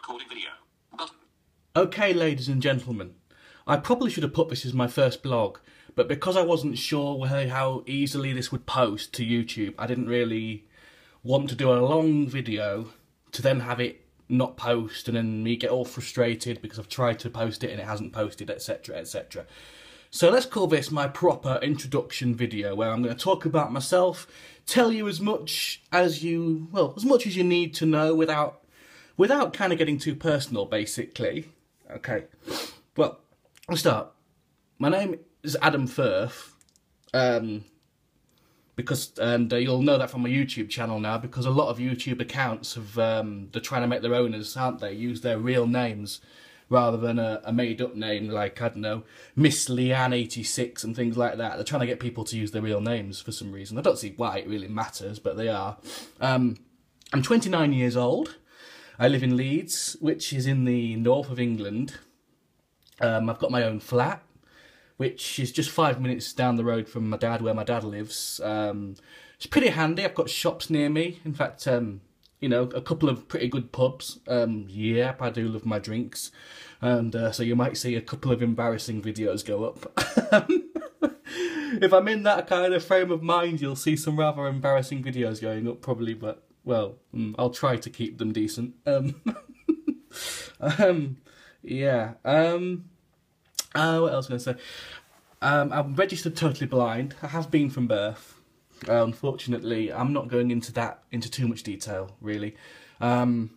recording video. Button. Okay, ladies and gentlemen, I probably should have put this as my first blog, but because I wasn't sure how easily this would post to YouTube, I didn't really want to do a long video to then have it not post and then me get all frustrated because I've tried to post it and it hasn't posted, etc, etc. So let's call this my proper introduction video, where I'm going to talk about myself, tell you as much as you need to know without kind of getting too personal, basically. Okay, well, I'll start. My name is Adam Firth, and you'll know that from my YouTube channel now, because a lot of YouTube accounts have, they're trying to make their owners, aren't they, use their real names rather than a made-up name like, I don't know, Miss Leanne86 and things like that. They're trying to get people to use their real names for some reason. I don't see why it really matters, but they are. I'm 29 years old. I live in Leeds, which is in the north of England. I've got my own flat, which is just 5 minutes down the road from my dad, where my dad lives. It's pretty handy. I've got shops near me. In fact, you know, a couple of pretty good pubs. Yep, I do love my drinks. And so you might see a couple of embarrassing videos go up. If I'm in that kind of frame of mind, you'll see some rather embarrassing videos going up, probably, but, well, I'll try to keep them decent. Yeah. What else was I going to say? I'm registered totally blind. I have been from birth. Unfortunately, I'm not going into too much detail, really. I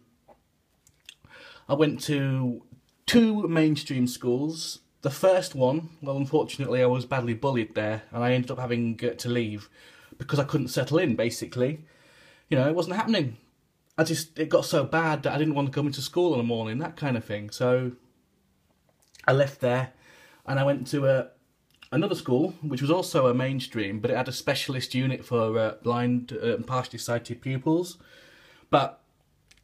went to 2 mainstream schools. The first one, well, unfortunately, I was badly bullied there, and I ended up having to leave because I couldn't settle in, basically. You know, it wasn't happening. It got so bad that I didn't want to come into school in the morning, that kind of thing. So I left there, and I went to another school, which was also a mainstream, but it had a specialist unit for blind and partially sighted pupils. But,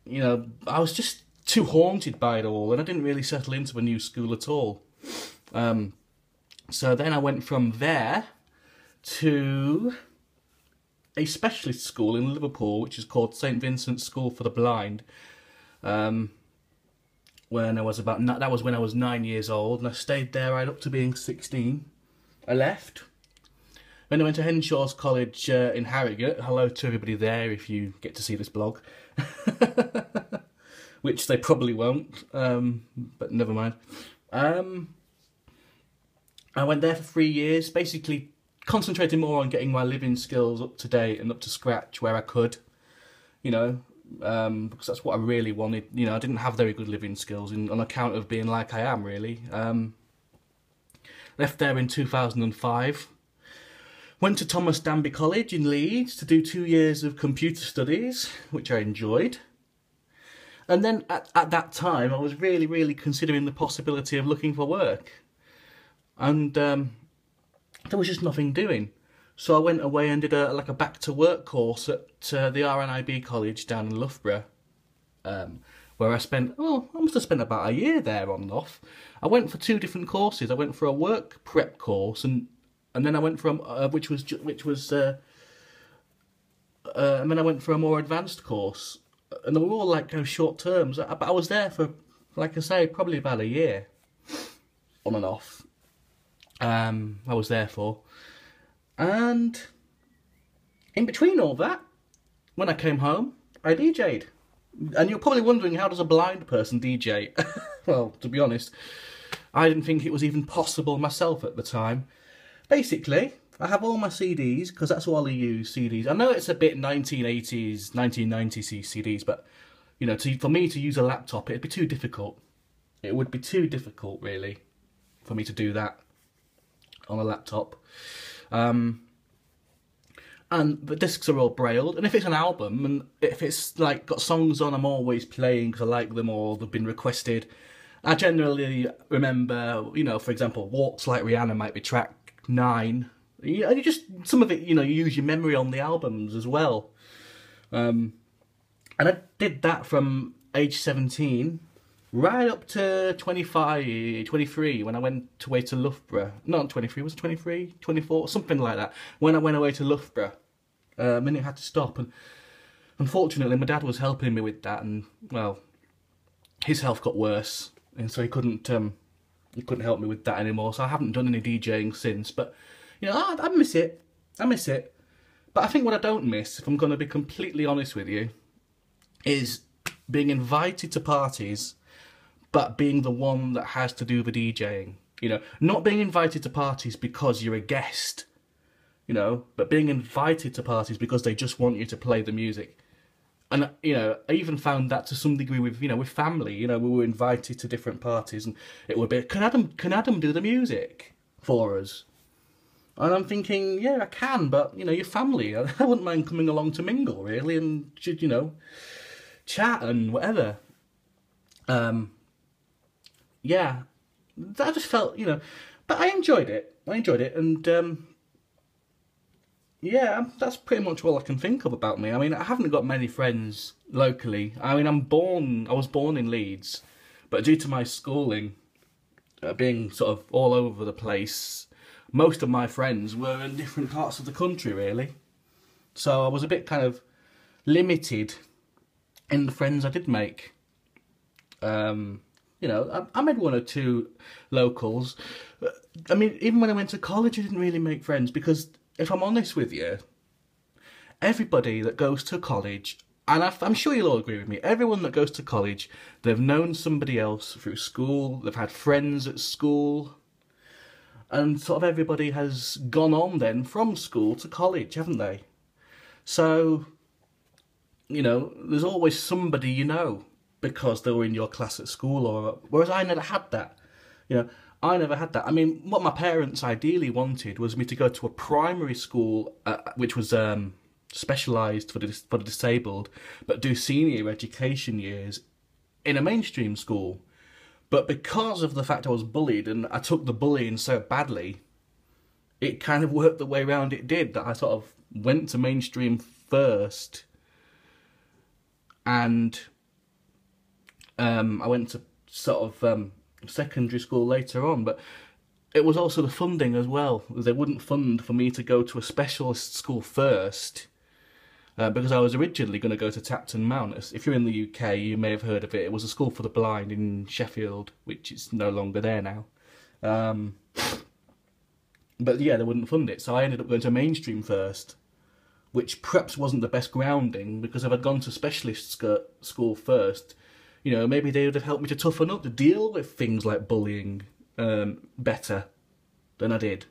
you know, I was just too haunted by it all, and I didn't really settle into a new school at all. So then I went from there to a specialist school in Liverpool, which is called St Vincent's School for the Blind. When I was that was when I was 9 years old, and I stayed there right up to being 16. I left. Then I went to Henshaw's College in Harrogate. Hello to everybody there if you get to see this blog. Which they probably won't, but never mind. I went there for 3 years, basically concentrating more on getting my living skills up to date and up to scratch where I could, you know, because that's what I really wanted. You know, I didn't have very good living skills on account of being like I am, really. Left there in 2005. Went to Thomas Danby College in Leeds to do 2 years of computer studies, which I enjoyed. And then at that time, I was really, really considering the possibility of looking for work. And there was just nothing doing. So I went away and did a back to work course at the RNIB college down in Loughborough, where I must have spent about a year there on and off. I went for 2 different courses. I went for a work prep course, and then I went for and then I went for a more advanced course, and they were all like kind of short terms. But I was there for, like I say, probably about a year, on and off. I was there for. And in between all that, when I came home, I DJ'd. And you're probably wondering, how does a blind person DJ? Well, to be honest, I didn't think it was even possible myself at the time. Basically, I have all my CDs, because that's all I use, CDs. I know it's a bit 1980s, 1990s CDs, but, you know, for me to use a laptop, it'd be too difficult. It would be too difficult, really, for me to do that on a laptop. And the discs are all brailled, and if it's an album, and if it's like got songs on I'm always playing because I like them or they've been requested, I generally remember, you know, for example, Walks Like Rihanna might be track 9, and you just, some of it, you know, you use your memory on the albums as well. And I did that from age 17 right up to 23, when I went away to Loughborough. Not 23, was it 23? 24? Something like that. When I went away to Loughborough. And it had to stop. And unfortunately, my dad was helping me with that. And, well, his health got worse, and so he couldn't help me with that anymore. So I haven't done any DJing since. But you know, I miss it. I miss it. But I think what I don't miss, if I'm going to be completely honest with you, is being invited to parties, but being the one that has to do the DJing. You know, not being invited to parties because you're a guest, you know, but being invited to parties because they just want you to play the music. And, you know, I even found that to some degree with, you know, with family. You know, we were invited to different parties and it would be, can Adam do the music for us? And I'm thinking, yeah, I can, but, you know, your family, I wouldn't mind coming along to mingle, really, and, you know, chat and whatever. Yeah, I just felt, you know, but I enjoyed it, and, yeah, that's pretty much all I can think of about me. I mean, I haven't got many friends locally. I mean, I was born in Leeds, but due to my schooling being sort of all over the place, most of my friends were in different parts of the country, really. So I was a bit kind of limited in the friends I did make. You know, I made one or two locals. I mean, even when I went to college, I didn't really make friends because, if I'm honest with you, everybody that goes to college, and I'm sure you'll all agree with me, everyone that goes to college, they've known somebody else through school, they've had friends at school, and sort of everybody has gone on then from school to college, haven't they? So, you know, there's always somebody you know because they were in your class at school, or whereas I never had that. You know, I never had that. I mean, what my parents ideally wanted was me to go to a primary school, which was specialised for the disabled, but do senior education years in a mainstream school. But because of the fact I was bullied and I took the bullying so badly, it kind of worked the way around it did, that I sort of went to mainstream first, and I went to sort of secondary school later on. But it was also the funding as well. They wouldn't fund for me to go to a specialist school first, because I was originally going to go to Tapton Mount. If you're in the UK, you may have heard of it. It was a school for the blind in Sheffield, which is no longer there now. But yeah, they wouldn't fund it, so I ended up going to mainstream first, which perhaps wasn't the best grounding, because if I'd gone to specialist school first, you know, maybe they would have helped me to toughen up, to deal with things like bullying better than I did,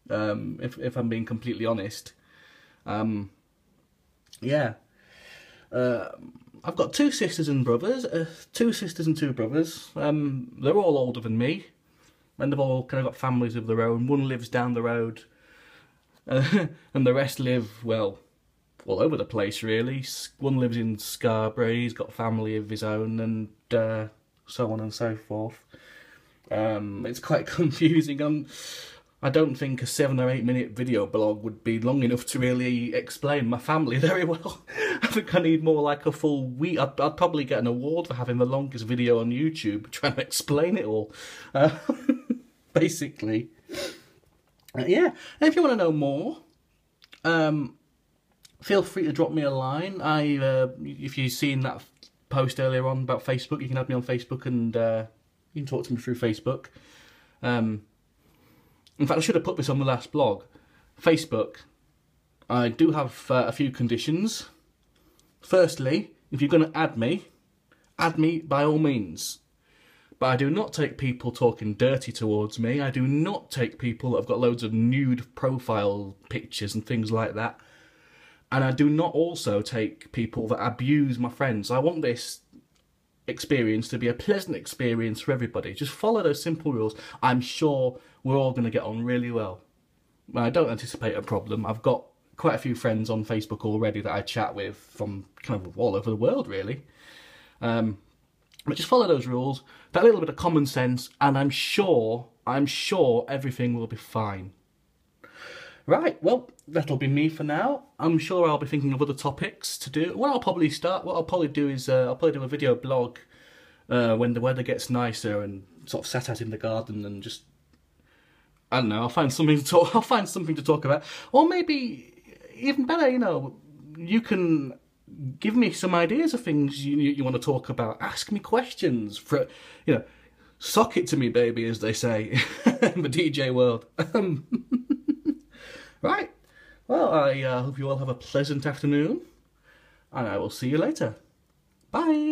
if I'm being completely honest. Yeah. I've got two sisters and brothers, two sisters and two brothers. They're all older than me, and they've all kind of got families of their own. One lives down the road, and the rest live, well, all over the place, really. One lives in Scarborough, he's got family of his own, and so on and so forth. It's quite confusing. I don't think a 7 or 8 minute video blog would be long enough to really explain my family very well. I think I need more like a full week. I'd probably get an award for having the longest video on YouTube trying to explain it all. Basically. Yeah, and if you want to know more, feel free to drop me a line. If you've seen that post earlier on about Facebook, you can add me on Facebook, and you can talk to me through Facebook. In fact, I should have put this on the last blog. Facebook, I do have a few conditions. Firstly, if you're going to add me by all means. But I do not take people talking dirty towards me. I do not take people that have got loads of nude profile pictures and things like that. And I do not also take people that abuse my friends. I want this experience to be a pleasant experience for everybody. Just follow those simple rules. I'm sure we're all going to get on really well. I don't anticipate a problem. I've got quite a few friends on Facebook already that I chat with from kind of all over the world, really. But just follow those rules, that little bit of common sense, and I'm sure everything will be fine. Right, well, that'll be me for now. I'm sure I'll be thinking of other topics to do. What I'll probably do is I'll probably do a video blog when the weather gets nicer, and sort of sat out in the garden and just, I don't know, I'll find something to talk about. Or maybe even better, you know, you can give me some ideas of things you want to talk about. Ask me questions. Sock it to me, baby, as they say in the DJ world. Right. Well, I hope you all have a pleasant afternoon, and I will see you later. Bye.